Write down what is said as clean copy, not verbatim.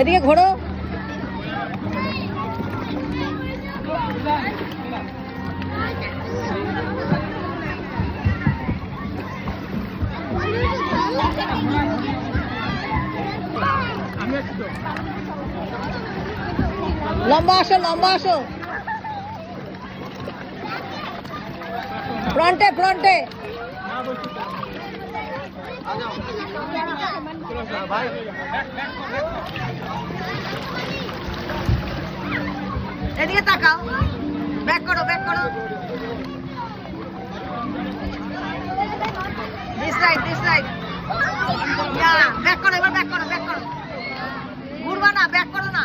এদিকে ঘোরো। লম্বা আসো, লম্বা আসো, ফ্রন্টে ফ্রন্টে। এদিকে তাকাও, ব্যাক করো, ব্যাক করো। This side, this side. Back করো, এবার ব্যাক করো, ব্যাক করো। ঘুরবা না, ব্যাক করো না।